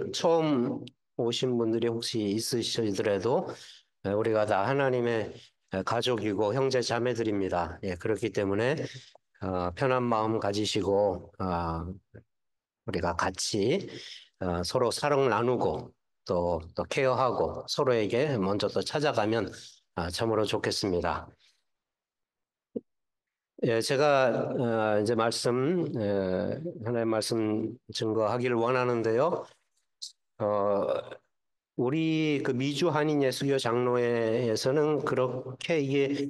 오늘 처음 오신 분들이 혹시 있으시더라도 우리가 다 하나님의 가족이고 형제 자매들입니다. 예, 그렇기 때문에 편한 마음 가지시고 우리가 같이 서로 사랑 나누고 또 케어하고 서로에게 먼저 또 찾아가면 참으로 좋겠습니다. 예, 제가 이제 하나의 말씀 증거하기를 원하는데요. 어, 우리 그 미주 한인 예수교 장로회에서는 그렇게 이게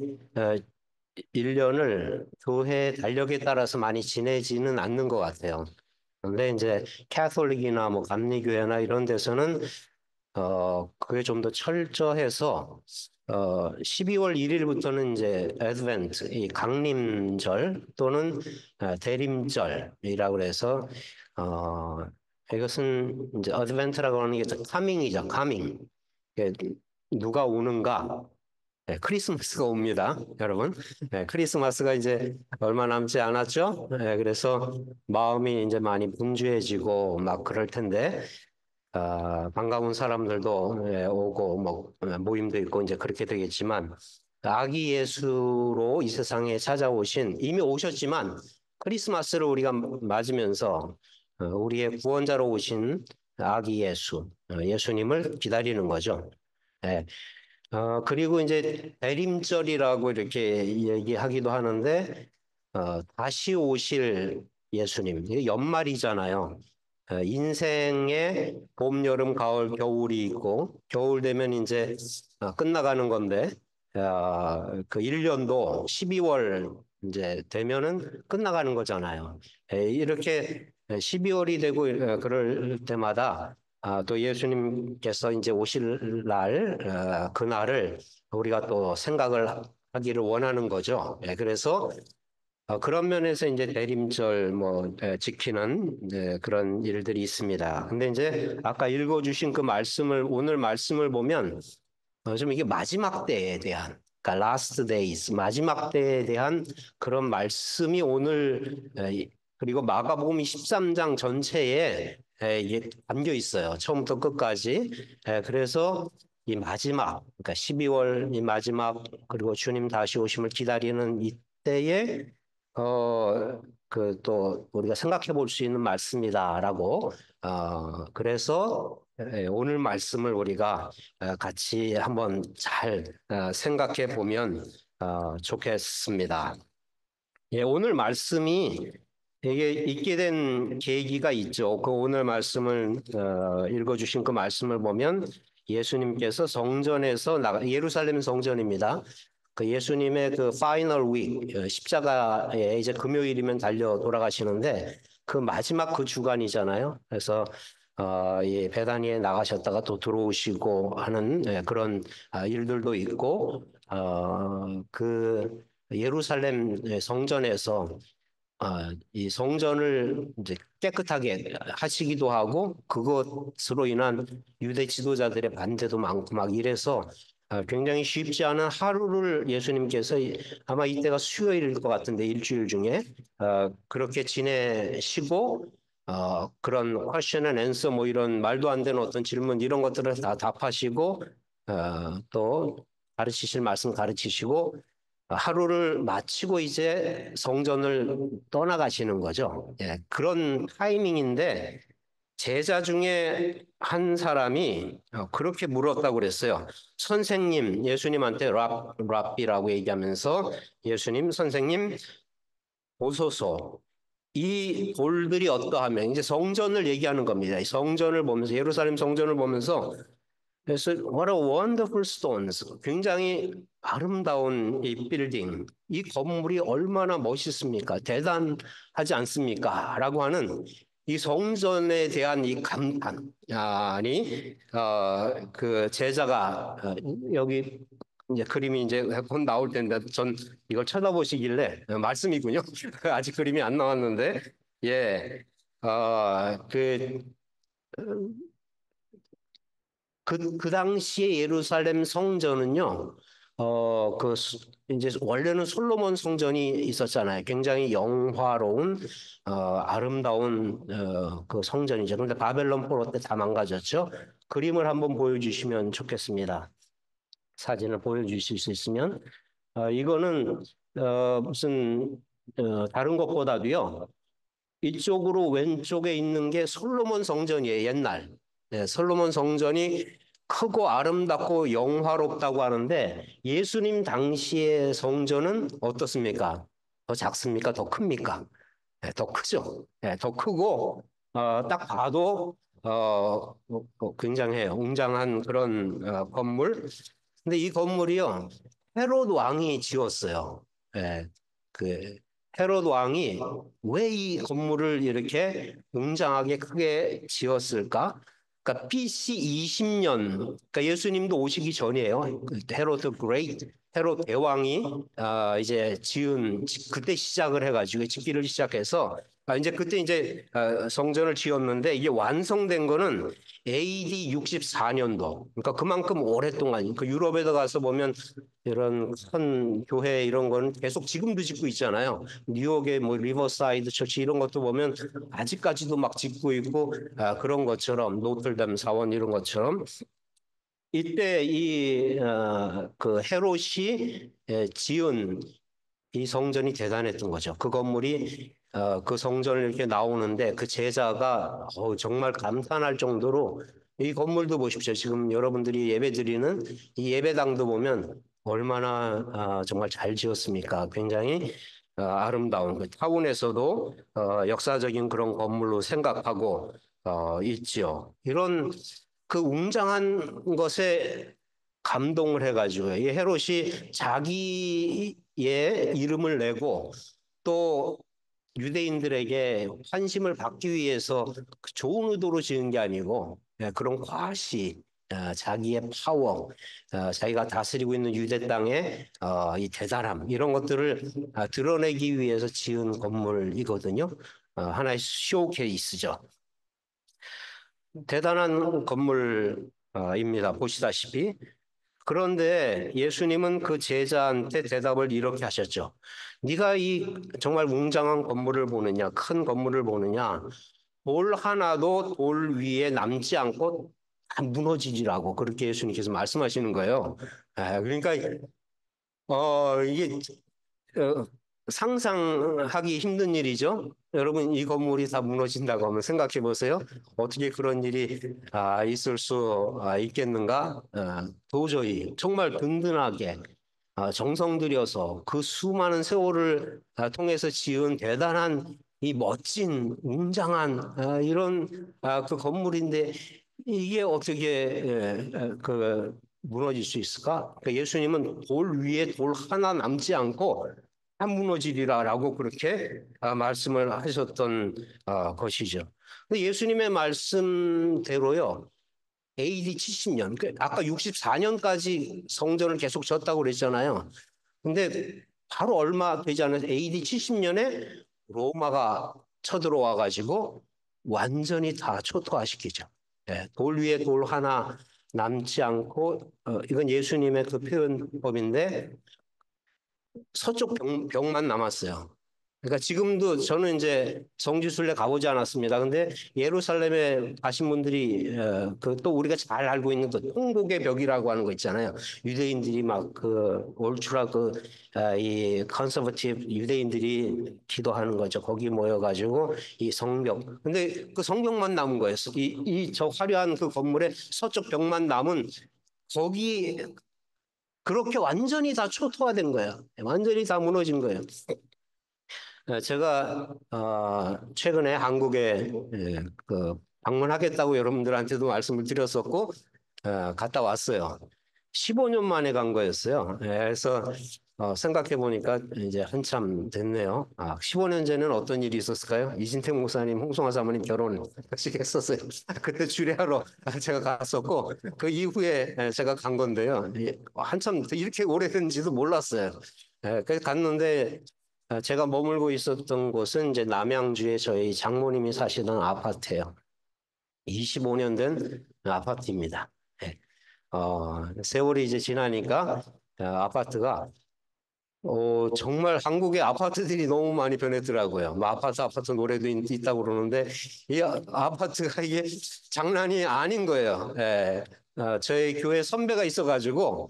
1년을 교회 달력에 따라서 많이 지내지는 않는 것 같아요. 근데 이제 캐톨릭이나 뭐 감리교회나 이런 데서는 그게 좀 더 철저해서 12월 1일부터는 이제 애드벤트, 이 강림절 또는 대림절이라고 그래서 어, 이것은 이제 어드벤트라고 하는 게 카밍이죠, 카밍. 누가 오는가? 네, 크리스마스가 옵니다, 여러분. 네, 크리스마스가 이제 얼마 남지 않았죠? 네, 그래서 마음이 이제 많이 분주해지고 막 그럴 텐데, 반가운 사람들도 예, 오고 뭐 모임도 있고 이제 그렇게 되겠지만 아기 예수로 이 세상에 찾아오신 이미 오셨지만 크리스마스를 우리가 맞으면서 우리의 구원자로 오신 아기 예수, 예수님을 기다리는 거죠. 예. 그리고 이제 대림절이라고 이렇게 얘기하기도 하는데 다시 오실 예수님, 이게 연말이잖아요. 인생에 봄, 여름, 가을, 겨울이 있고 겨울 되면 이제 끝나가는 건데 그 1년도 12월 이제 되면은 끝나가는 거잖아요. 이렇게 12월이 되고 그럴 때마다 또 예수님께서 이제 오실 날 그날을 우리가 또 생각을 하기를 원하는 거죠. 그래서 그런 면에서 이제 대림절 지키는 그런 일들이 있습니다. 근데 이제 아까 읽어주신 그 오늘 말씀을 보면 좀 이게 마지막 때에 대한, 그러니까 last days, 마지막 때에 대한 그런 말씀이 오늘 그리고 마가복음 13장 전체에 이게 담겨 있어요. 처음부터 끝까지. 그래서 이 마지막, 그러니까 12월 이 마지막 그리고 주님 다시 오심을 기다리는 이때에 또 우리가 생각해 볼 수 있는 말씀이다라고 그래서 오늘 말씀을 우리가 같이 한번 잘 생각해 보면 좋겠습니다. 예, 오늘 말씀이 되게 있게 된 계기가 있죠. 그 오늘 말씀을 읽어주신 그 말씀을 보면 예수님께서 성전에서 예루살렘 성전입니다. 그 예수님의 그 파이널 윅, 십자가에 이제 금요일이면 달려 돌아가시는데 그 마지막 그 주간이잖아요. 그래서 이 베다니에 나가셨다가 또 들어오시고 하는 그런 일들도 있고 그 예루살렘 성전에서 이 성전을 이제 깨끗하게 하시기도 하고 그것으로 인한 유대 지도자들의 반대도 많고 막 이래서 굉장히 쉽지 않은 하루를 예수님께서 아마 이때가 수요일일 것 같은데 일주일 중에 그렇게 지내시고 그런 question and answer 뭐 이런 말도 안 되는 어떤 질문 이런 것들을 다 답하시고 또 가르치실 말씀 가르치시고 하루를 마치고 이제 성전을 떠나가시는 거죠. 예, 그런 타이밍인데 제자 중에 한 사람이 그렇게 물었다고 그랬어요. 선생님, 예수님한테 랍비라고 얘기하면서 예수님, 선생님, 보소서. 이 돌들이 어떠하면 이제 성전을 얘기하는 겁니다. 이 성전을 보면서 예루살렘 성전을 보면서 그래서 what a wonderful stones. 굉장히 아름다운 이 빌딩, 이 건물이 얼마나 멋있습니까? 대단하지 않습니까? 라고 하는 이 성전에 대한 이 감탄이 그 제자가 여기 이제 그림이 이제 곧 나올 텐데 전 이걸 쳐다보시길래 말씀이군요. 아직 그림이 안 나왔는데 예. 그 그 당시에 예루살렘 성전은요, 이제 원래는 솔로몬 성전이 있었잖아요. 굉장히 영화로운, 아름다운, 그 성전이죠. 그런데 바벨론 포로 때 다 망가졌죠. 그림을 한번 보여주시면 좋겠습니다. 사진을 보여주실 수 있으면. 이거는, 무슨, 다른 것보다도요. 이쪽으로 왼쪽에 있는 게 솔로몬 성전이에요, 옛날. 네, 솔로몬 성전이 크고 아름답고 영화롭다고 하는데 예수님 당시의 성전은 어떻습니까? 더 작습니까? 더 큽니까? 네, 더 크죠. 네, 더 크고 딱 봐도 굉장히 웅장한 그런 건물. 근데 이 건물이요, 헤롯 왕이 지었어요. 예, 그 헤롯 왕이 왜 이 건물을 이렇게 웅장하게 크게 지었을까? 그러니까 BC 20년, 그러니까 예수님도 오시기 전이에요. 그 헤롯 그레이트, 헤롯 대왕이 이제 그때 시작을 해가지고 짓기를 시작해서 이제 그때 이제 성전을 지었는데 이게 완성된 거는 AD 64년도. 그러니까 그만큼 오랫동안 그 유럽에 가서 보면 이런 큰 교회 이런 거는 계속 지금도 짓고 있잖아요. 뉴욕의 뭐 리버사이드 처치 이런 것도 보면 아직까지도 막 짓고 있고 그런 것처럼 노틀담 사원 이런 것처럼 이때 그 헤롯이 지은 이 성전이 대단했던 거죠. 그 건물이 그 성전을 이렇게 나오는데 그 제자가 정말 감탄할 정도로 이 건물도 보십시오. 지금 여러분들이 예배드리는 이 예배당도 보면 얼마나 정말 잘 지었습니까? 굉장히 아름다운 그 타운에서도 역사적인 그런 건물로 생각하고 있지요. 이런 그 웅장한 것에 감동을 해가지고 이 헤롯이 자기의 이름을 내고 또 유대인들에게 환심을 받기 위해서 그 좋은 의도로 지은 게 아니고 그런 과시, 자기의 파워, 자기가 다스리고 있는 유대 땅의 이 대단함 이런 것들을 드러내기 위해서 지은 건물이거든요. 하나의 쇼케이스죠. 대단한 건물입니다. 보시다시피. 그런데 예수님은 그 제자한테 대답을 이렇게 하셨죠. 네가 이 정말 웅장한 건물을 보느냐, 큰 건물을 보느냐, 돌 하나도 돌 위에 남지 않고 다 무너지리라고 그렇게 예수님께서 말씀하시는 거예요. 그러니까 이게 어, 상상하기 힘든 일이죠. 여러분, 이 건물이 다 무너진다고 하면 생각해 보세요. 어떻게 그런 일이 있을 수 있겠는가? 도저히 정말 든든하게 정성 들여서 그 수많은 세월을 통해서 지은 대단한 이 멋진 웅장한 이런 그 건물인데 이게 어떻게 무너질 수 있을까? 그러니까 예수님은 돌 위에 돌 하나 남지 않고 다 무너지리라라고 그렇게 말씀을 하셨던 것이죠. 근데 예수님의 말씀대로요. AD 70년, 아까 64년까지 성전을 계속 졌다고 그랬잖아요. 근데 바로 얼마 되지 않아서 AD 70년에 로마가 쳐들어와 가지고 완전히 다 초토화시키죠. 돌 위에 돌 하나 남지 않고 이건 예수님의 그 표현법인데 서쪽 벽만 남았어요. 그러니까 지금도 저는 이제 성지순례 가보지 않았습니다. 근데 예루살렘에 가신 분들이 그또 우리가 잘 알고 있는 그 통곡의 벽이라고 하는 거 있잖아요. 유대인들이 막 그 올추라 이 컨서버티브 유대인들이 기도하는 거죠. 거기 모여가지고 이 성벽. 근데 그 성벽만 남은 거예요. 이 저 화려한 그 건물의 서쪽 벽만 남은 거기 그렇게 완전히 다 초토화된 거예요. 완전히 다 무너진 거예요. 제가 최근에 한국에 방문하겠다고 여러분들한테도 말씀을 드렸었고 갔다 왔어요. 15년 만에 간 거였어요. 그래서 생각해 보니까 이제 한참 됐네요. 15년 전에는 어떤 일이 있었을까요? 이진택 목사님, 홍성화 사모님 결혼하시겠었어요. 그때 주례하러 제가 갔었고 그 이후에 제가 간 건데요. 한참 이렇게 오래된지도 몰랐어요. 그래서 갔는데 제가 머물고 있었던 곳은 이제 남양주에 저희 장모님이 사시던 아파트예요. 25년 된 아파트입니다. 세월이 이제 지나니까 아파트가 정말 한국의 아파트들이 너무 많이 변했더라고요. 뭐 아파트 노래도 있다고 그러는데 이 아파트가 이게 장난이 아닌 거예요. 예. 저희 교회 선배가 있어가지고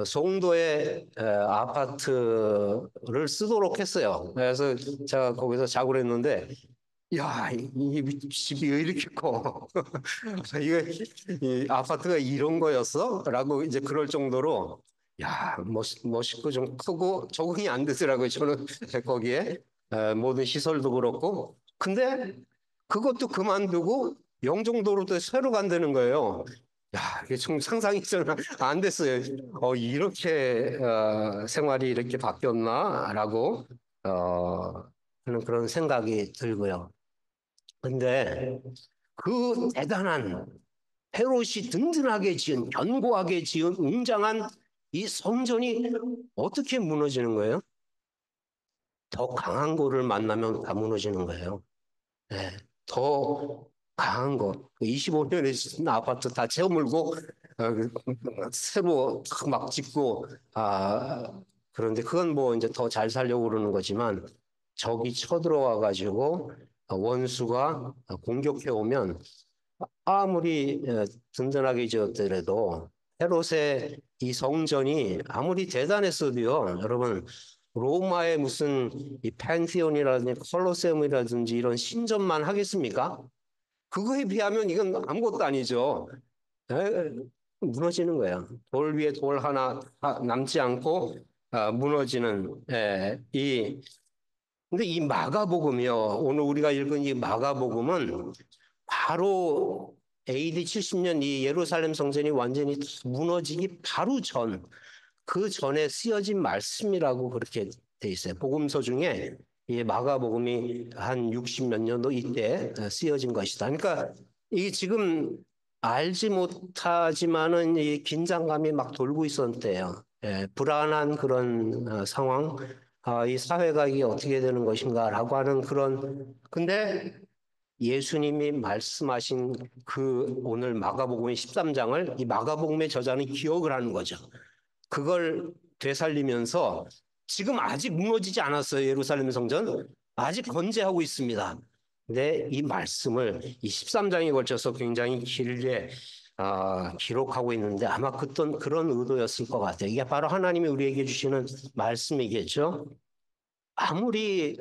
송도에 아파트를 쓰도록 했어요. 그래서 제가 거기서 자고 그랬는데 야, 이 집이 왜 이렇게 커? 이게 이 아파트가 이런 거였어? 라고 이제 그럴 정도로 야, 멋있고 좀 크고 적응이 안 되더라고요. 저는 거기에 모든 시설도 그렇고. 근데 그것도 그만두고 영종도로도 새로 간다는 거예요. 야, 이게 좀 상상이 좀 안 됐어요. 이렇게 생활이 이렇게 바뀌었나라고 하는 그런 생각이 들고요. 근데 그 대단한 헤롯이 든든하게 지은 견고하게 지은 웅장한 이 성전이 어떻게 무너지는 거예요? 더 강한 거를 만나면 다 무너지는 거예요. 네, 더 강한 거. 25년에 짓은 아파트 다 채워물고 새로 막 짓고 그런데 그건 뭐 이제 더 잘 살려고 그러는 거지만 적이 쳐들어와 가지고 원수가 공격해 오면 아무리 든든하게 지었더라도 헤롯의 이 성전이 아무리 대단했어도요, 여러분 로마의 무슨 이 펜시온이라든지 콜로세움이라든지 이런 신전만 하겠습니까? 그거에 비하면 이건 아무것도 아니죠. 에, 무너지는 거야. 돌 위에 돌 하나 남지 않고 무너지는 근데 이 마가복음이요. 오늘 우리가 읽은 이 마가복음은 바로 AD 70년 이 예루살렘 성전이 완전히 무너지기 바로 그 전에 쓰여진 말씀이라고 그렇게 돼 있어요. 복음서 중에 이 마가복음이 한 60 몇 년도 이때 쓰여진 것이다. 그러니까 이 지금 알지 못하지만은 이 긴장감이 막 돌고 있었대요. 불안한 그런 상황. 이 사회가 이게 어떻게 되는 것인가라고 하는 그런 근데 예수님이 말씀하신 그 오늘 마가복음의 13장을 이 마가복음의 저자는 기억을 하는 거죠. 그걸 되살리면서 지금 아직 무너지지 않았어요. 예루살렘 성전. 아직 건재하고 있습니다. 근데 이 말씀을 이 13장에 걸쳐서 굉장히 길게 기록하고 있는데 아마 그런 의도였을 것 같아요. 이게 바로 하나님이 우리에게 주시는 말씀이겠죠. 아무리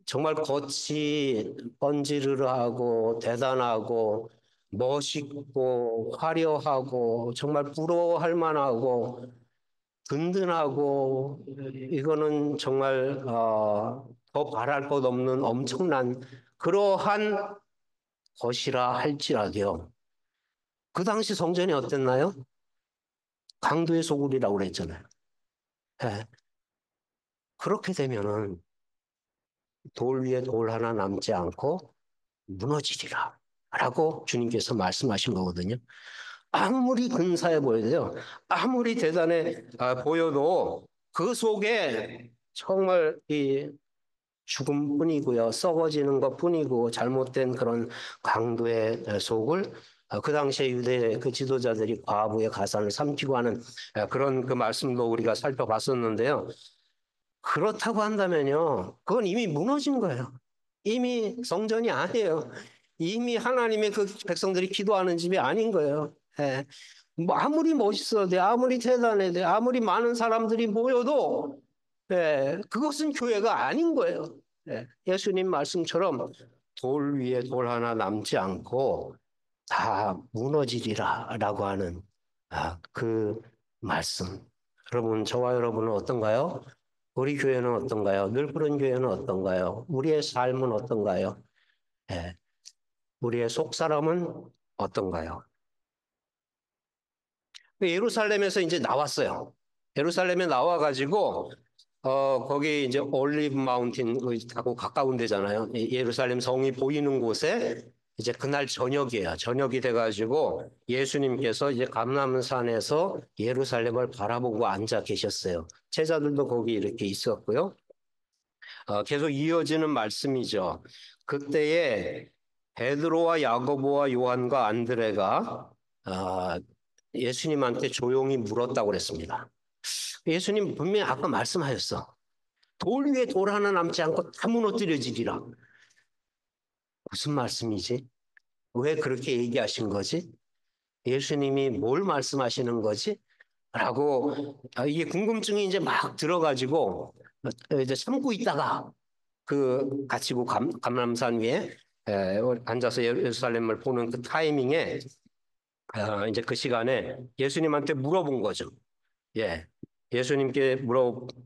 정말 겉이 번지르르하고 대단하고 멋있고 화려하고 정말 부러워할 만하고 든든하고 이거는 정말 더 바랄 것 없는 엄청난 그러한 것이라 할지라도요. 그 당시 성전이 어땠나요? 강도의 소굴이라고 그랬잖아요. 예. 그렇게 되면은 돌 위에 돌 하나 남지 않고 무너지리라. 라고 주님께서 말씀하신 거거든요. 아무리 근사해 보여도요. 아무리 대단해 보여도 그 속에 정말 이 죽음뿐이고요. 썩어지는 것뿐이고 잘못된 그런 강도의 속을 그 당시에 유대 그 지도자들이 과부의 가산을 삼키고 하는 그런 그 말씀도 우리가 살펴봤었는데요. 그렇다고 한다면요. 그건 이미 무너진 거예요. 이미 성전이 아니에요. 이미 하나님의 그 백성들이 기도하는 집이 아닌 거예요. 예. 뭐 아무리 멋있어도 아무리 대단해도 아무리 많은 사람들이 모여도 그것은 교회가 아닌 거예요. 예수님 말씀처럼 돌 위에 돌 하나 남지 않고 다 무너지리라라고 하는 그 말씀. 여러분, 저와 여러분은 어떤가요? 우리 교회는 어떤가요? 늘푸른 교회는 어떤가요? 우리의 삶은 어떤가요? 예, 우리의 속사람은 어떤가요? 예루살렘에서 이제 나왔어요. 예루살렘에 나와가지고 거기 이제 올리브 마운틴하고 가까운 데잖아요. 예루살렘 성이 보이는 곳에 이제 그날 저녁이에요. 저녁이 돼가지고 예수님께서 이제 감람산에서 예루살렘을 바라보고 앉아 계셨어요. 제자들도 거기 이렇게 있었고요. 계속 이어지는 말씀이죠. 그때에 베드로와 야고보와 요한과 안드레가 예수님한테 조용히 물었다고 그랬습니다. 예수님 분명히 아까 말씀하셨어. 돌 위에 돌 하나 남지 않고 다 무너뜨려지리라. 무슨 말씀이지? 왜 그렇게 얘기하신 거지? 예수님이 뭘 말씀하시는 거지? 라고 이게 궁금증이 이제 막 들어가지고 이제 참고 있다가 그 같이 그 감람산 위에 앉아서 예루살렘을 보는 그 타이밍에 이제 그 시간에 예수님한테 물어본 거죠. 예. 예수님께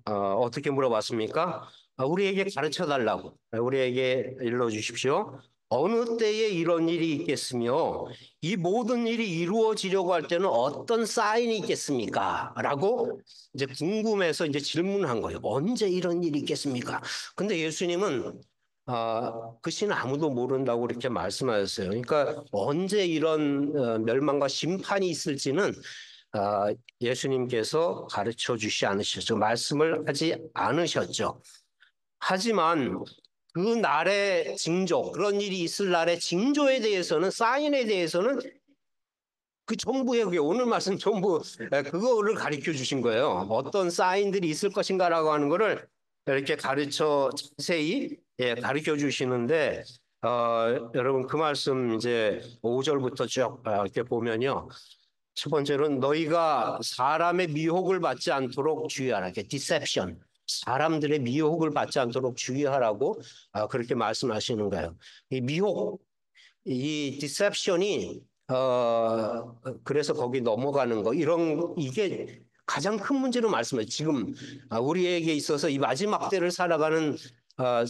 어떻게 물어봤습니까? 우리에게 가르쳐 달라고. 우리에게 일러 주십시오. 어느 때에 이런 일이 있겠으며 이 모든 일이 이루어지려고 할 때는 어떤 사인이 있겠습니까? 라고 이제 궁금해서 이제 질문한 거예요. 언제 이런 일이 있겠습니까? 근데 예수님은 그 시는 아무도 모른다고 이렇게 말씀하셨어요. 그러니까 언제 이런 멸망과 심판이 있을지는 예수님께서 가르쳐 주시 않으셨죠. 말씀을 하지 않으셨죠. 하지만 그 날의 징조, 그런 일이 있을 날의 징조에 대해서는, 사인에 대해서는 그 전부에 오늘 말씀 전부 그거를 가르쳐 주신 거예요. 어떤 사인들이 있을 것인가라고 하는 거를 이렇게 자세히 가르쳐 주시는데 여러분 그 말씀 이제 5절부터 쭉 이렇게 보면요. 첫 번째로는 너희가 사람의 미혹을 받지 않도록 주의하라. 이렇게 디셉션. 사람들의 미혹을 받지 않도록 주의하라고 그렇게 말씀하시는 거예요. 이 미혹, 이 디셉션이 그래서 거기 넘어가는 거 이게 가장 큰 문제로 말씀해요. 지금 우리에게 있어서 이 마지막 때를 살아가는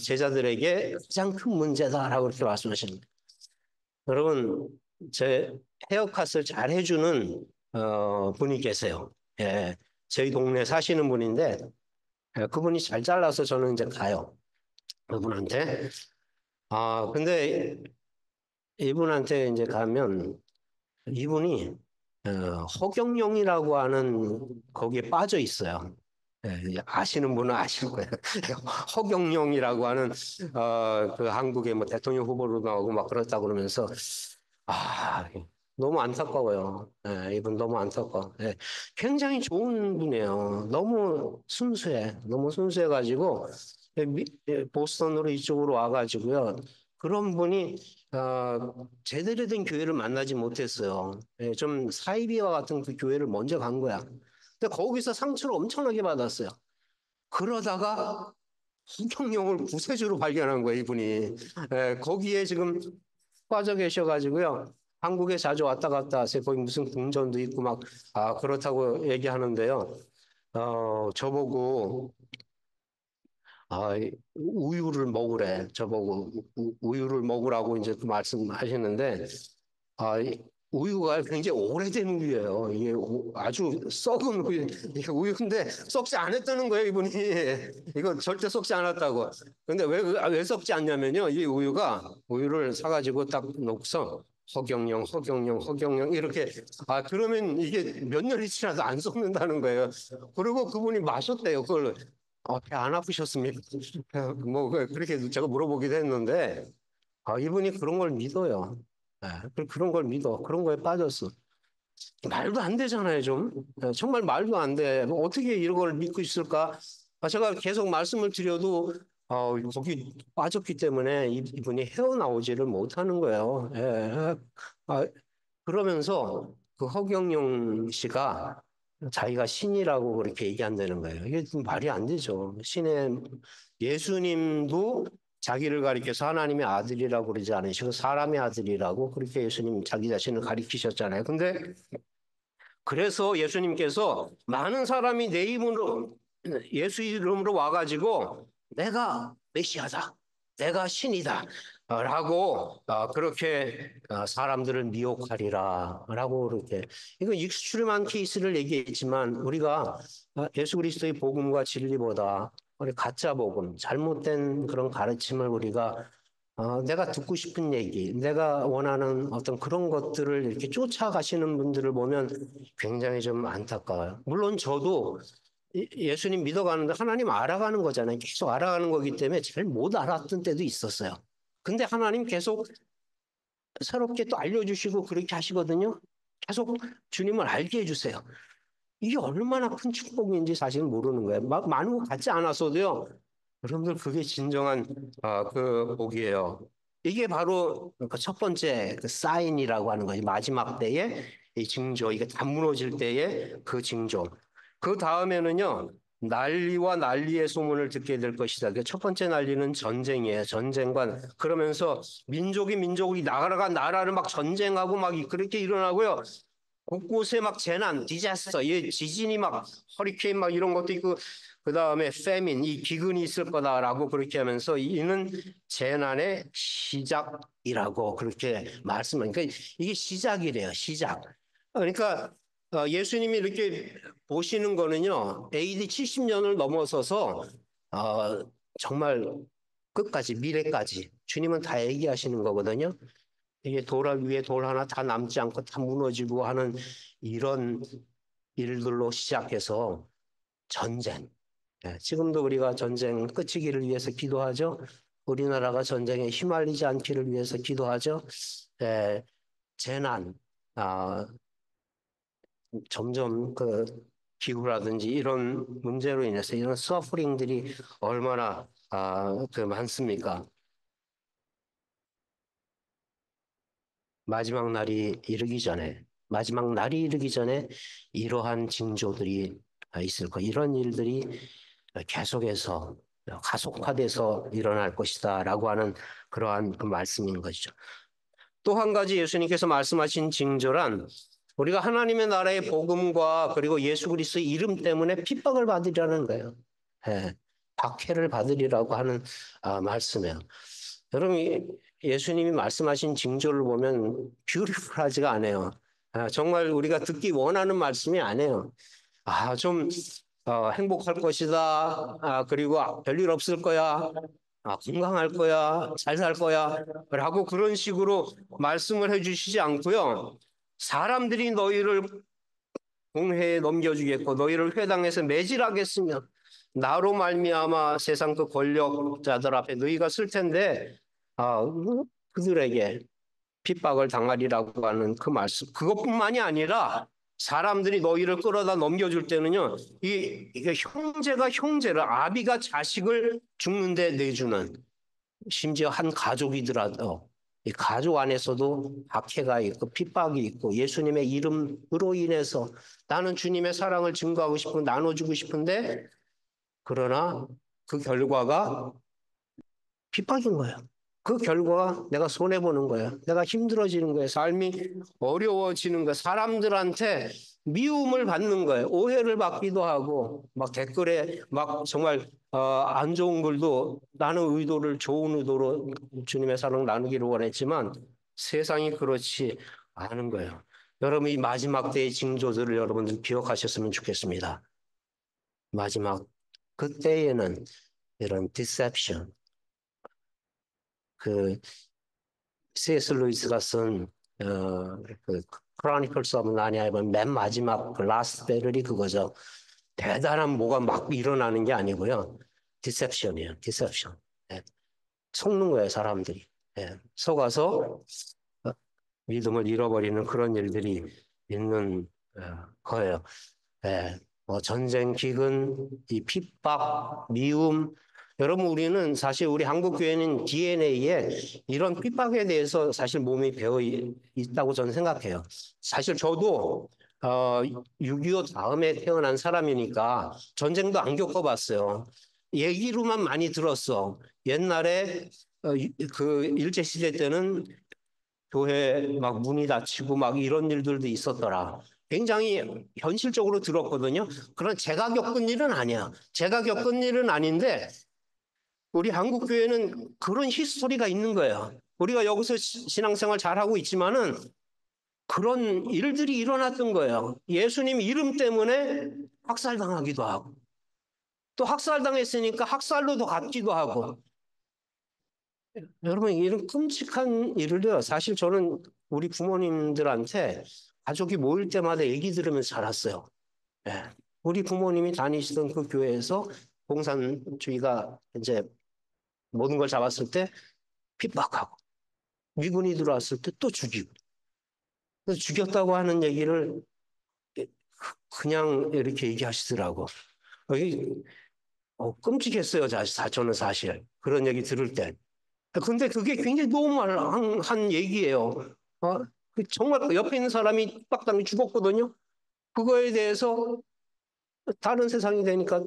제자들에게 가장 큰 문제다라고 그렇게 말씀하시는 거예요. 여러분 제 헤어컷을 잘 해주는 분이 계세요. 예, 저희 동네 사시는 분인데 그분이 잘 잘라서 저는 이제 가요. 그분한테. 근데 이분한테 이제 가면 이분이 허경영이라고 하는 거기에 빠져 있어요. 예, 아시는 분은 아실 거예요. 허경영이라고 하는 그 한국의 뭐 대통령 후보로 나오고 막 그렇다 그러면서 아 너무 안타까워요. 예, 이분 너무 안타까워. 예, 굉장히 좋은 분이에요. 너무 순수해. 너무 순수해가지고 보스턴으로 이쪽으로 와가지고요. 그런 분이 제대로 된 교회를 만나지 못했어요. 예, 좀 사이비와 같은 그 교회를 먼저 간 거야. 근데 거기서 상처를 엄청나게 받았어요. 그러다가 성경용을 구세주로 발견한 거예요, 이분이. 거기에 지금 빠져 계셔가지고요. 한국에 자주 왔다 갔다 하세요. 거기 무슨 궁전도 있고 막, 그렇다고 얘기하는데요. 저보고, 우유를 먹으래. 저보고 우유를 먹으라고 이제 그 말씀하시는데, 우유가 굉장히 오래된 우유예요. 이게 아주 썩은 우유, 이게 우유인데 썩지 않았다는 거예요, 이분이. 이거 절대 썩지 않았다고. 근데 왜 썩지 않냐면요. 이 우유를 사가지고 딱 놓고서 허경영 이렇게. 그러면 이게 몇 년이 지나도 안 썩는다는 거예요. 그리고 그분이 마셨대요. 그걸. 배 안 아프셨습니까? 뭐, 그렇게 제가 물어보기도 했는데, 이분이 그런 걸 믿어요. 예, 그런 걸 믿어. 그런 거에 빠졌어. 말도 안 되잖아요, 좀. 정말 말도 안 돼. 뭐 어떻게 이런 걸 믿고 있을까? 제가 계속 말씀을 드려도, 거기 빠졌기 때문에 이분이 헤어나오지를 못하는 거예요. 예. 아, 그러면서 그 허경영 씨가 자기가 신이라고 그렇게 얘기한다는 거예요. 이게 좀 말이 안 되죠. 예수님도 자기를 가리켜서 하나님의 아들이라고 그러지 않으시고 사람의 아들이라고 그렇게 예수님 자기 자신을 가리키셨잖아요. 근데 그래서 예수님께서 많은 사람이 내 이름으로 예수 이름으로 와가지고 내가 메시아다, 내가 신이다 라고 그렇게 사람들을 미혹하리라 라고 그렇게 이거 익스트림한 케이스를 얘기했지만 우리가 예수 그리스도의 복음과 진리보다 우리 가짜 복음, 잘못된 그런 가르침을 우리가 내가 듣고 싶은 얘기, 내가 원하는 어떤 그런 것들을 이렇게 쫓아가시는 분들을 보면 굉장히 좀 안타까워요. 물론 저도 예수님 믿어가는데 하나님 알아가는 거잖아요. 계속 알아가는 거기 때문에 잘 못 알았던 때도 있었어요. 근데 하나님 계속 새롭게 또 알려주시고 그렇게 하시거든요. 계속 주님을 알게 해주세요. 이게 얼마나 큰 축복인지 사실 모르는 거예요. 막 많은 것 같지 않았어도요. 여러분들 그게 진정한 그 복이에요. 이게 바로 그 첫 번째 그 사인이라고 하는 거예요. 마지막 때의 이 징조, 이게 다 무너질 때의 그 징조. 그 다음에는요. 난리와 난리의 소문을 듣게 될 것이다. 그 첫 번째 난리는 전쟁이에요. 전쟁과 그러면서 민족이 민족이 나라가 나라를 막 전쟁하고 막 그렇게 일어나고요. 곳곳에 막 재난, 디자스터, 이 지진이 막 허리케인 막 이런 것도 있고 그 다음에 페민, 이 기근이 있을 거다라고 그렇게 하면서 이는 재난의 시작이라고 그렇게 말씀하니까 그러니까 이게 시작이래요, 시작. 그러니까 예수님이 이렇게 보시는 거는요, AD 70년을 넘어서서 정말 끝까지, 미래까지 주님은 다 얘기하시는 거거든요. 이게 돌 위에 돌 하나 다 남지 않고 다 무너지고 하는 이런 일들로 시작해서 전쟁. 예, 지금도 우리가 전쟁 끝이기를 위해서 기도하죠. 우리나라가 전쟁에 휘말리지 않기를 위해서 기도하죠. 예, 재난, 아, 점점 그 기후라든지 이런 문제로 인해서 이런 서프링들이 얼마나 그 많습니까? 마지막 날이 이르기 전에 이러한 징조들이 있을 거. 이런 일들이 계속해서 가속화돼서 일어날 것이다라고 하는 그러한 그 말씀인 것이죠. 또 한 가지 예수님께서 말씀하신 징조란 우리가 하나님의 나라의 복음과 그리고 예수 그리스도의 이름 때문에 핍박을 받으리라는 거예요. 예, 박해를 받으리라고 하는 말씀이에요. 여러분, 예수님이 말씀하신 징조를 보면 뷰티풀하지가 않아요. 정말 우리가 듣기 원하는 말씀이 아니에요. 좀 행복할 것이다. 그리고 별일 없을 거야. 건강할 거야. 잘 살 거야. 라고 그런 식으로 말씀을 해주시지 않고요. 사람들이 너희를 공회에 넘겨주겠고 너희를 회당에서 매질하겠으면 나로 말미암아 세상 그 권력자들 앞에 너희가 쓸 텐데 그들에게 핍박을 당하리라고 하는 그 말씀. 그것뿐만이 아니라 사람들이 너희를 끌어다 넘겨줄 때는요. 이게 형제가 형제를 아비가 자식을 죽는데 내주는 심지어 한 가족이더라도 이 가족 안에서도 박해가 있고 핍박이 있고 예수님의 이름으로 인해서 나는 주님의 사랑을 증거하고 싶고 나눠주고 싶은데 그러나 그 결과가 핍박인 거예요. 그 결과가 내가 손해보는 거예요. 내가 힘들어지는 거예요. 삶이 어려워지는 거예요. 사람들한테 미움을 받는 거예요. 오해를 받기도 하고, 막 댓글에 막 정말 안 좋은 글도 나는 의도를 좋은 의도로 주님의 사랑 나누기를 원했지만 세상이 그렇지 않은 거예요. 여러분 이 마지막 때의 징조들을 여러분들 기억하셨으면 좋겠습니다. 마지막 그때에는 이런 디셉션, 그 C.S. 루이스가 쓴 그 크로니클스 오브 나니아의 맨 마지막 그 라스트 배럴이 그거죠. 대단한 뭐가 막 일어나는 게 아니고요. 디셉션이에요. 디셉션. 예. 속는 거예요, 사람들이. 예. 속아서 어, 믿음을 잃어버리는 그런 일들이 있는 거예요. 예, 전쟁, 기근, 이 핍박, 미움. 여러분, 우리는 사실 우리 한국교회는 DNA에 이런 핍박에 대해서 사실 몸이 있다고 저는 생각해요. 사실 저도 6.25 다음에 태어난 사람이니까 전쟁도 안 겪어봤어요. 얘기로만 많이 들었어. 옛날에 그 일제시대 때는 교회 막 문이 닫히고 막 이런 일들도 있었더라. 굉장히 현실적으로 들었거든요. 그런 제가 겪은 일은 아니야. 제가 겪은 일은 아닌데 우리 한국 교회는 그런 히스토리가 있는 거예요. 우리가 여기서 신앙생활 잘하고 있지만은 그런 일들이 일어났던 거예요. 예수님 이름 때문에 학살당하기도 하고 또 학살당했으니까 학살로도 갔기도 하고 여러분, 이런 끔찍한 일을요, 사실 저는 우리 부모님들한테 가족이 모일 때마다 얘기 들으면서 자랐어요. 예. 우리 부모님이 다니시던 그 교회에서 공산주의가 이제 모든 걸 잡았을 때 핍박하고, 미군이 들어왔을 때 또 죽이고, 그래서 죽였다고 하는 얘기를 그냥 이렇게 얘기하시더라고. 여기 끔찍했어요. 저는 사실 그런 얘기 들을 때. 근데 그게 굉장히 노멀한 얘기예요. 정말 그 옆에 있는 사람이 빡당히 죽었거든요. 그거에 대해서 다른 세상이 되니까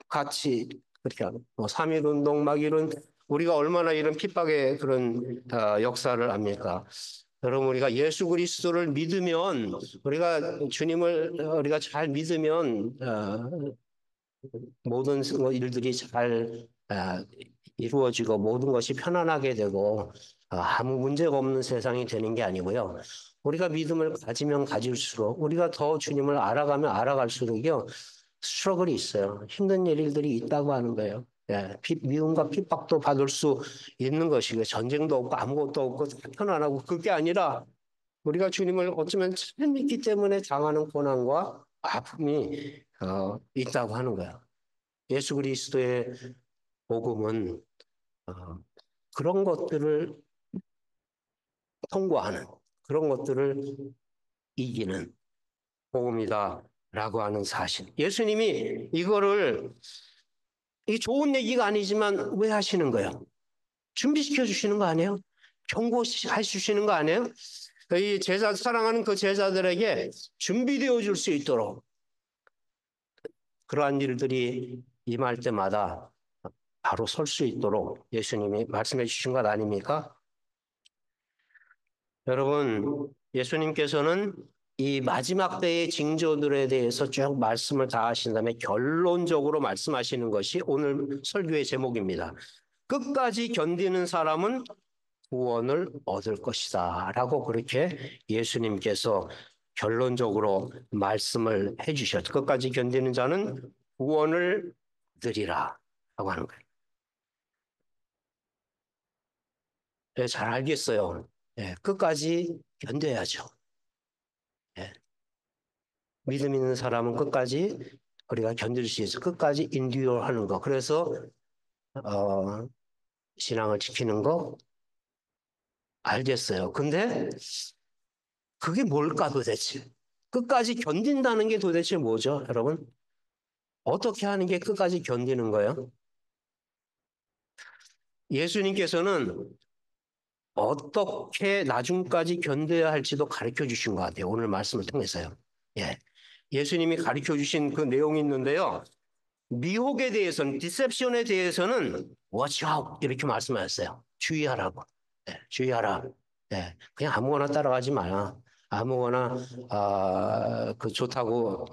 같이 그렇게 하는 삼일운동 막 이런 우리가 얼마나 이런 핍박의 그런 역사를 압니까? 여러분 우리가 예수 그리스도를 믿으면 우리가 주님을 우리가 잘 믿으면 모든 일들이 잘 이루어지고 모든 것이 편안하게 되고 아무 문제가 없는 세상이 되는 게 아니고요. 우리가 믿음을 가지면 가질수록 우리가 더 주님을 알아가면 알아갈수록요. 스트러글이 있어요. 힘든 일들이 있다고 하는 거예요. 예, 미움과 핍박도 받을 수 있는 것이고 전쟁도 없고 아무것도 없고 편안하고 그게 아니라 우리가 주님을 어쩌면 잘 믿기 때문에 당하는 고난과 아픔이 있다고 하는 거야. 예수 그리스도의 복음은 어, 그런 것들을 통과하는 그런 것들을 이기는 복음이다라고 하는 사실. 예수님이 이거를 이게 좋은 얘기가 아니지만 왜 하시는 거예요? 준비시켜 주시는 거 아니에요? 경고해 주시는 거 아니에요? 이 제자 사랑하는 그 제자들에게 준비되어 줄 수 있도록 그러한 일들이 임할 때마다 바로 설 수 있도록 예수님이 말씀해 주신 것 아닙니까? 여러분, 예수님께서는 이 마지막 때의 징조들에 대해서 쭉 말씀을 다 하신 다음에 결론적으로 말씀하시는 것이 오늘 설교의 제목입니다. 끝까지 견디는 사람은 구원을 얻을 것이다. 라고 그렇게 예수님께서 결론적으로 말씀을 해주셨죠. 끝까지 견디는 자는 구원을 얻으리라. 라고 하는 거예요. 네, 잘 알겠어요. 예, 끝까지 견뎌야죠. 예, 믿음 있는 사람은 끝까지 우리가 견딜 수 있어. 끝까지 인듀어 하는 거. 그래서 어, 신앙을 지키는 거 알겠어요. 근데 그게 뭘까 도대체? 끝까지 견딘다는 게 도대체 뭐죠, 여러분? 어떻게 하는 게 끝까지 견디는 거예요? 예수님께서는 어떻게 나중까지 견뎌야 할지도 가르쳐 주신 것 같아요. 오늘 말씀을 통해서요. 예. 예수님이 가르쳐 주신 그 내용이 있는데요. 미혹에 대해서는, 디셉션에 대해서는 watch out 이렇게 말씀하셨어요. 주의하라고. 예, 주의하라. 예, 그냥 아무거나 따라가지 마라. 아무거나 그 좋다고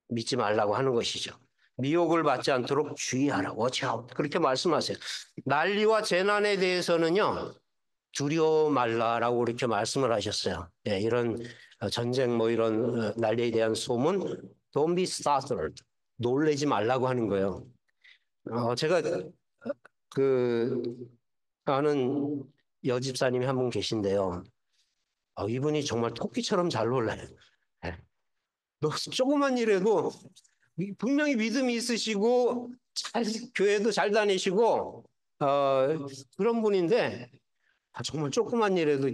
믿지 말라고 하는 것이죠. 미혹을 받지 않도록 주의하라. watch out. 그렇게 말씀하세요. 난리와 재난에 대해서는요. 두려워 말라라고 이렇게 말씀을 하셨어요. 예, 이런 전쟁 뭐 이런 난리에 대한 소문 don't be startled. 놀래지 말라고 하는 거예요. 제가 그 아는 여집사님이 한 분 계신데요. 이분이 정말 토끼처럼 잘 놀라요. 예. 조그만 일에도 분명히 믿음이 있으시고 교회도 잘 다니시고 그런 분인데 정말 조그만 일에도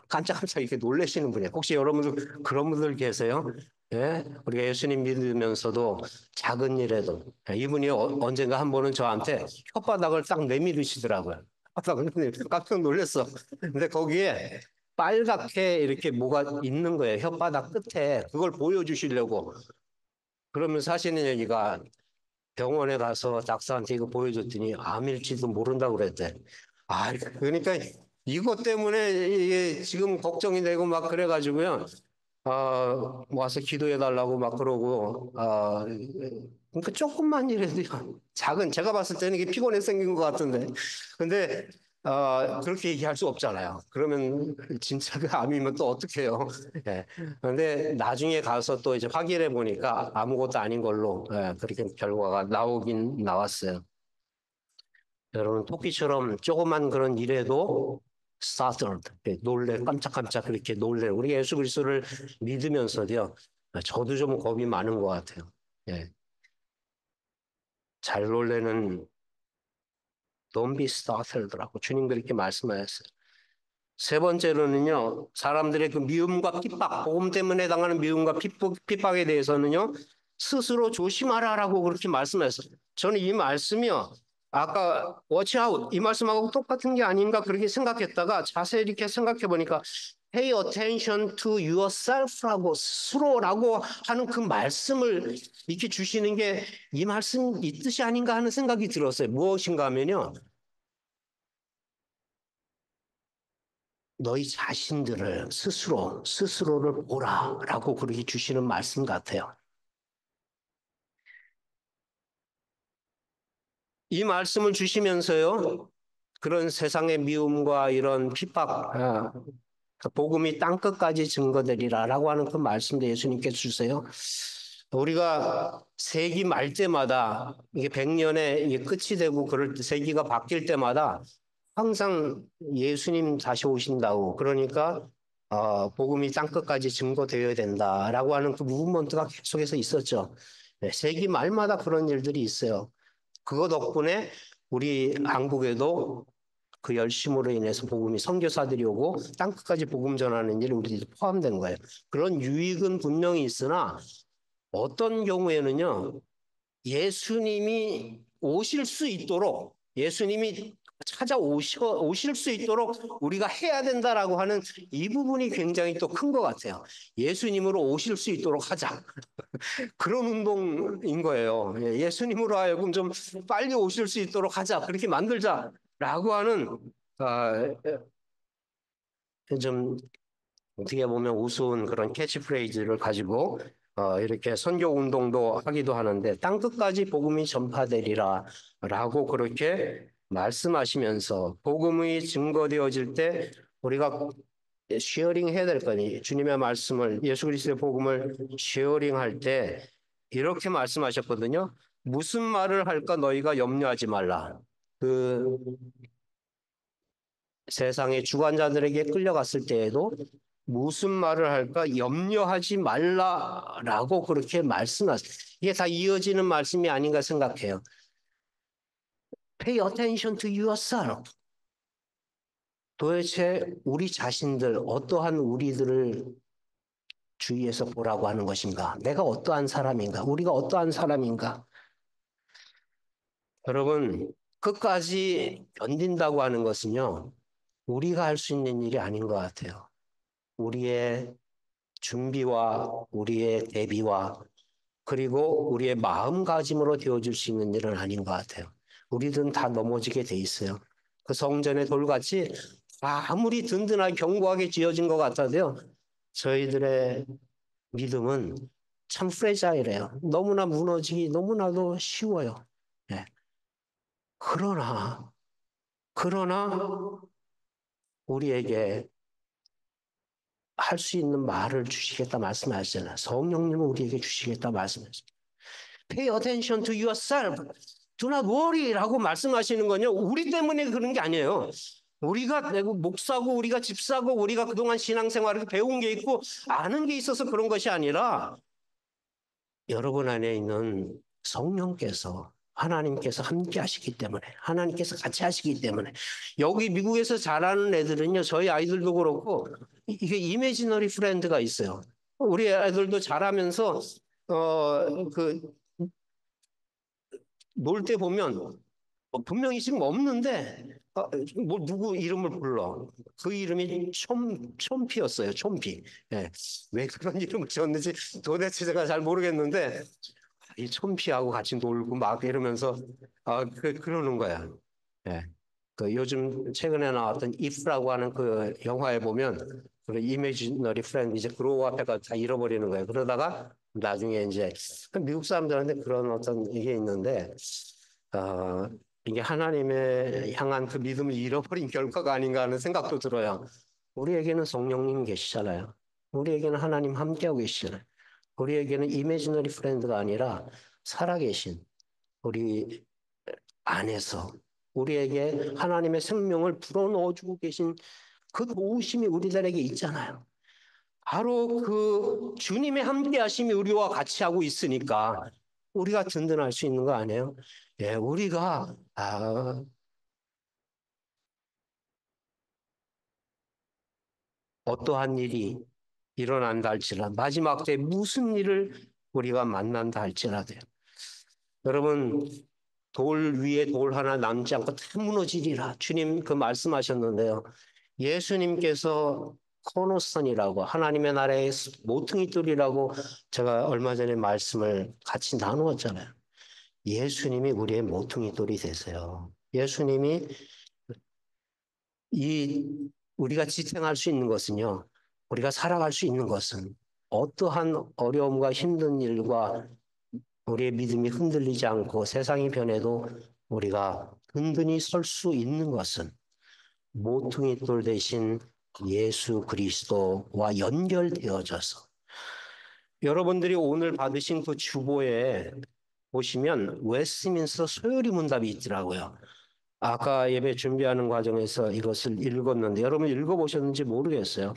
깜짝깜짝 이렇게 놀라시는 분이에요. 혹시 여러분들 그런 분들 계세요? 예? 우리가 예수님 믿으면서도 작은 일에도 이분이 언젠가 한 번은 저한테 혓바닥을 딱 내밀으시더라고요. 혓바닥을 깜짝 놀랐어. 근데 거기에 빨갛게 이렇게 뭐가 있는 거예요. 혓바닥 끝에 그걸 보여주시려고. 그러면 사시는 얘기가 병원에 가서 닥터한테 이거 보여줬더니 암일지도 모른다고 그랬대. 그러니까 이것 때문에 이게 지금 걱정이 되고 막 그래가지고요. 와서 기도해달라고 막 그러고, 그러니까 조금만 이라도 작은, 제가 봤을 때는 이게 피곤해 생긴 것 같은데. 근데, 그렇게 얘기할 수 없잖아요. 그러면 진짜 그 암이면 또 어떡해요. 예. 그런데 나중에 가서 또 이제 확인해 보니까 아무것도 아닌 걸로, 그렇게 결과가 나오긴 나왔어요. 여러분, 토끼처럼 조그만 그런 일에도 startled, 놀래, 깜짝깜짝 그렇게 놀래. 우리 예수 그리스도를 믿으면서도요, 저도 좀 겁이 많은 것 같아요. 예. 잘 놀래는 don't be startled라고 주님 그렇게 말씀하셨어요. 세 번째로는요, 사람들의 그 미움과 핍박, 복음 때문에 당하는 미움과 핍박에 대해서는요, 스스로 조심하라라고 그렇게 말씀하셨어요. 저는 이 말씀이요, 아까 watch out 이 말씀하고 똑같은 게 아닌가 그렇게 생각했다가 자세히 이렇게 생각해 보니까 pay attention to yourself라고 스스로라고 하는 그 말씀을 이렇게 주시는 게 이 말씀 이 뜻이 아닌가 하는 생각이 들었어요. 무엇인가 하면요. 너희 자신들을 스스로를 보라라고 그렇게 주시는 말씀 같아요. 이 말씀을 주시면서요. 그런 세상의 미움과 이런 핍박, 그 복음이 땅끝까지 증거되리라라고 하는 그 말씀도 예수님께서 주세요. 우리가 세기 말 때마다 이게 100년의 이게 끝이 되고 그럴 때 세기가 바뀔 때마다 항상 예수님 다시 오신다고 그러니까 복음이 땅끝까지 증거되어야 된다라고 하는 그 무브먼트가 계속해서 있었죠. 네, 세기 말마다 그런 일들이 있어요. 그거 덕분에 우리 한국에도 그 열심으로 인해서 복음이 선교사들이 오고 땅끝까지 복음 전하는 일이 우리도 포함된 거예요. 그런 유익은 분명히 있으나 어떤 경우에는요. 예수님이 오실 수 있도록 예수님이 오실 수 있도록 우리가 해야 된다라고 하는 이 부분이 굉장히 또 큰 것 같아요. 예수님으로 오실 수 있도록 하자. 그런 운동인 거예요. 예수님으로 하여금 좀 빨리 오실 수 있도록 하자. 그렇게 만들자라고 하는 아, 좀 어떻게 보면 우스운 그런 캐치프레이즈를 가지고 이렇게 선교 운동도 하기도 하는데 땅끝까지 복음이 전파되리라 라고 그렇게 말씀하시면서 복음이 증거되어질 때 우리가 쉐어링 해야 될 거니 주님의 말씀을 예수 그리스도의 복음을 쉐어링할 때 이렇게 말씀하셨거든요. 무슨 말을 할까 너희가 염려하지 말라. 그 세상의 주관자들에게 끌려갔을 때에도 무슨 말을 할까 염려하지 말라라고 그렇게 말씀하세요. 이게 다 이어지는 말씀이 아닌가 생각해요. Pay attention to yourself. 도대체 우리 자신들, 어떠한 우리들을 주위에서 보라고 하는 것인가? 내가 어떠한 사람인가? 우리가 어떠한 사람인가? 여러분, 끝까지 견딘다고 하는 것은요, 우리가 할 수 있는 일이 아닌 것 같아요. 우리의 준비와 우리의 대비와 그리고 우리의 마음가짐으로 되어줄 수 있는 일은 아닌 것 같아요. 우리들은 다 넘어지게 돼 있어요. 그 성전의 돌같이 아무리 든든하게 견고하게 지어진 것 같아도요. 저희들의 믿음은 참 프레자일해요. 너무나 무너지기 너무나도 쉬워요. 예. 그러나 그러나 우리에게 할 수 있는 말을 주시겠다 말씀하셨잖아요. 성령님은 우리에게 주시겠다 말씀하셨어요. Pay attention to yourself. Do not worry라고 말씀하시는 건요. 우리 때문에 그런 게 아니에요. 우리가 내고 목사고 우리가 집사고 우리가 그동안 신앙생활을 배운 게 있고 아는 게 있어서 그런 것이 아니라 여러분 안에 있는 성령께서 하나님께서 함께 하시기 때문에 하나님께서 같이 하시기 때문에 여기 미국에서 자라는 애들은요. 저희 아이들도 그렇고 이게 이미지너리 프렌드가 있어요. 우리 아이들도 자라면서 그 놀 때 보면 분명히 지금 없는데 뭐 누구 이름을 불러. 그 이름이 촘피였어요. 촘피. 예. 왜 그런 이름을 지었는지 도대체 제가 잘 모르겠는데 이 촘피하고 같이 놀고 막 이러면서 그러는 거야. 예. 그 요즘 최근에 나왔던 if라고 하는 그 영화에 보면 그 이미지너리 프렌드 이제 그로우업해가 다 잃어버리는 거예요. 그러다가 나중에 이제 미국 사람들한테 그런 어떤 이게 있는데 어, 이게 하나님의 향한 그 믿음을 잃어버린 결과가 아닌가 하는 생각도 들어요. 우리에게는 성령님 계시잖아요. 우리에게는 하나님 함께하고 계시잖아요. 우리에게는 이미지너리 프렌드가 아니라 살아계신 우리 안에서 우리에게 하나님의 생명을 불어넣어주고 계신 그 도우심이 우리들에게 있잖아요. 바로 그 주님의 함께하심이 우리와 같이 하고 있으니까 우리가 든든할 수 있는 거 아니에요? 예, 우리가 어떠한 일이 일어난다 할지라도 마지막 때 무슨 일을 우리가 만난다 할지라도 여러분 돌 위에 돌 하나 남지 않고 다 무너지리라. 주님 그 말씀하셨는데요. 예수님께서 코너스턴이라고 하나님의 나라의 모퉁이 돌이라고 제가 얼마 전에 말씀을 같이 나누었잖아요. 예수님이 우리의 모퉁이 돌이 되세요. 예수님이 이 우리가 지탱할 수 있는 것은요. 우리가 살아갈 수 있는 것은 어떠한 어려움과 힘든 일과 우리의 믿음이 흔들리지 않고 세상이 변해도 우리가 든든히 설 수 있는 것은 모퉁이 돌 대신 예수 그리스도와 연결되어져서 여러분들이 오늘 받으신 그 주보에 보시면 웨스트민스터 소요리 문답이 있더라고요. 아까 예배 준비하는 과정에서 이것을 읽었는데 여러분 읽어보셨는지 모르겠어요.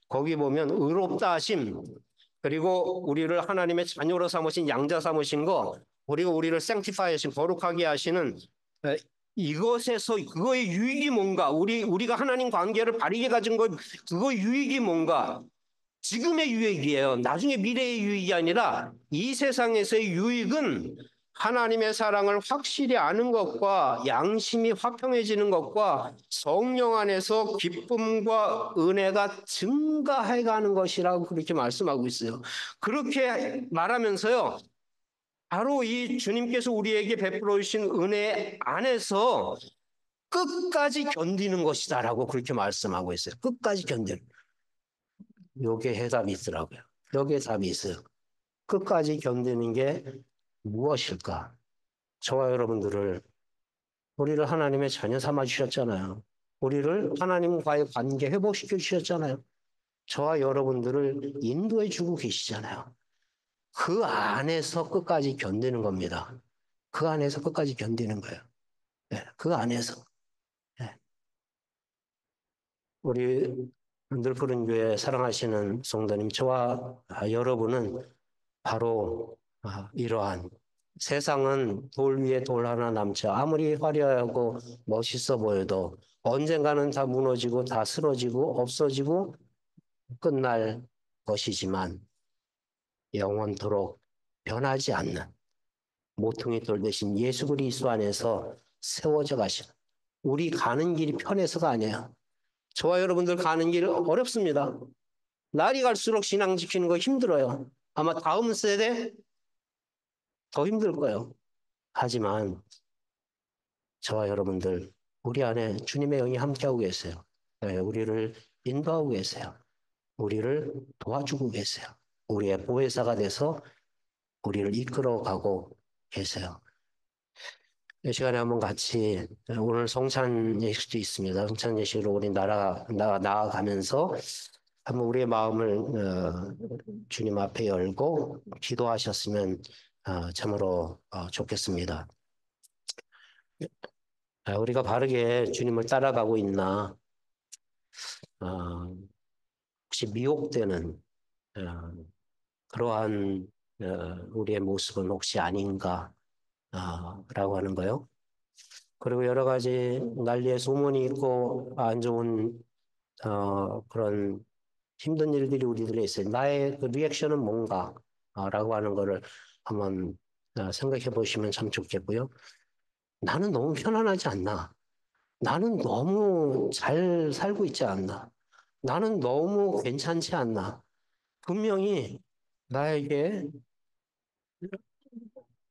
거기 보면 의롭다 하심 그리고 우리를 하나님의 자녀로 삼으신 양자 삼으신 거 그리고 우리를 생티파이 하신 거룩하게 하시는 에, 이것에서 그거의 유익이 뭔가 우리가 하나님 관계를 바르게 가진 것 그거 유익이 뭔가 지금의 유익이에요. 나중에 미래의 유익이 아니라 이 세상에서의 유익은 하나님의 사랑을 확실히 아는 것과 양심이 화평해지는 것과 성령 안에서 기쁨과 은혜가 증가해 가는 것이라고 그렇게 말씀하고 있어요. 그렇게 말하면서요. 바로 이 주님께서 우리에게 베풀어 주신 은혜 안에서 끝까지 견디는 것이다라고 그렇게 말씀하고 있어요. 끝까지 견디는. 요게 해답이 있더라고요. 여기에 답이 있어요. 끝까지 견디는 게 무엇일까? 저와 여러분들을 우리를 하나님의 자녀 삼아 주셨잖아요. 우리를 하나님과의 관계 회복시켜 주셨잖아요. 저와 여러분들을 인도해 주고 계시잖아요. 그 안에서 끝까지 견디는 겁니다. 그 안에서 끝까지 견디는 거예요. 네, 그 안에서. 네. 우리 늘푸른 교회 사랑하시는 성도님, 저와 여러분은 바로 이러한 세상은 돌 위에 돌 하나 남죠. 아무리 화려하고 멋있어 보여도 언젠가는 다 무너지고 다 쓰러지고 없어지고 끝날 것이지만 영원토록 변하지 않는 모퉁이 돌 대신 예수 그리스도 안에서 세워져 가시는 우리 가는 길이 편해서가 아니에요. 저와 여러분들 가는 길 어렵습니다. 날이 갈수록 신앙 지키는 거 힘들어요. 아마 다음 세대 더 힘들 거예요. 하지만 저와 여러분들 우리 안에 주님의 영이 함께하고 계세요. 네, 우리를 인도하고 계세요. 우리를 도와주고 계세요. 우리의 보혜사가 돼서 우리를 이끌어가고 계세요. 이 시간에 한번 같이 오늘 성찬 예식도 있습니다. 성찬 예식으로 우리 나아가면서 한번 우리의 마음을 주님 앞에 열고 기도하셨으면 참으로 좋겠습니다. 우리가 바르게 주님을 따라가고 있나? 어, 혹시 미혹되는 그러한 우리의 모습은 혹시 아닌가? 라고 하는 거요. 그리고 여러 가지 난리의 소문이 있고 안 좋은 그런 힘든 일들이 우리들에 있어요. 나의 그 리액션은 뭔가? 라고 하는 거를 한번 생각해 보시면 참 좋겠고요. 나는 너무 편안하지 않나? 나는 너무 잘 살고 있지 않나? 나는 너무 괜찮지 않나? 분명히 나에게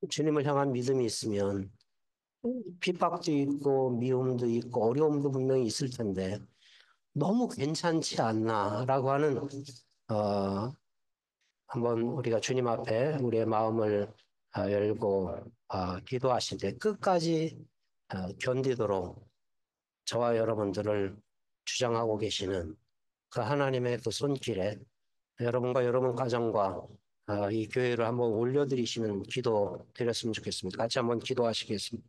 주님을 향한 믿음이 있으면 핍박도 있고 미움도 있고 어려움도 분명히 있을 텐데 너무 괜찮지 않나라고 하는 어, 한번 우리가 주님 앞에 우리의 마음을 열고 기도하실 때 끝까지 견디도록 저와 여러분들을 주장하고 계시는 그 하나님의 그 손길에 여러분과 여러분 가정과 이 교회를 한번 올려드리시는 기도 드렸으면 좋겠습니다. 같이 한번 기도하시겠습니다.